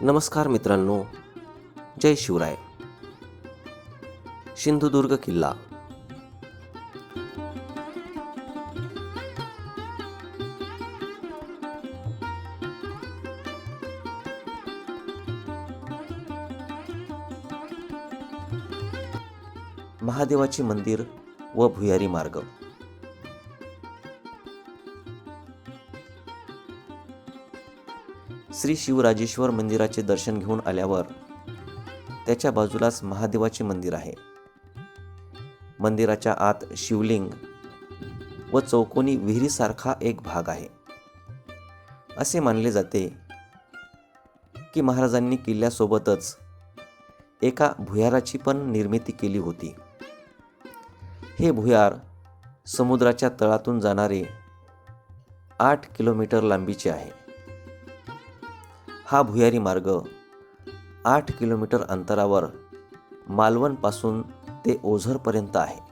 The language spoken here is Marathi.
नमस्कार मित्रांनो, जय शिवराय. सिंधुदुर्ग किल्ला. महादेवाचे मंदिर व भुयारी मार्ग. श्री शिवराजेश्वर मंदिराचे दर्शन घेऊन आल्यावर त्याच्या बाजूलाच महादेवाचे मंदिर आहे. मंदिराच्या आत शिवलिंग व चौकोनी विहिरीसारखा एक भाग आहे. असे मानले जाते की महाराजांनी किल्ल्यासोबतच एका भुयाराची पण निर्मिती केली होती. हे भुयार समुद्राच्या तळातून जाणारे 8 किलोमीटर लांबीचे आहे. हा भुयारी मार्ग 8 किलोमीटर अंतरावर मालवणपासून ते ओझरपर्यंत आहे.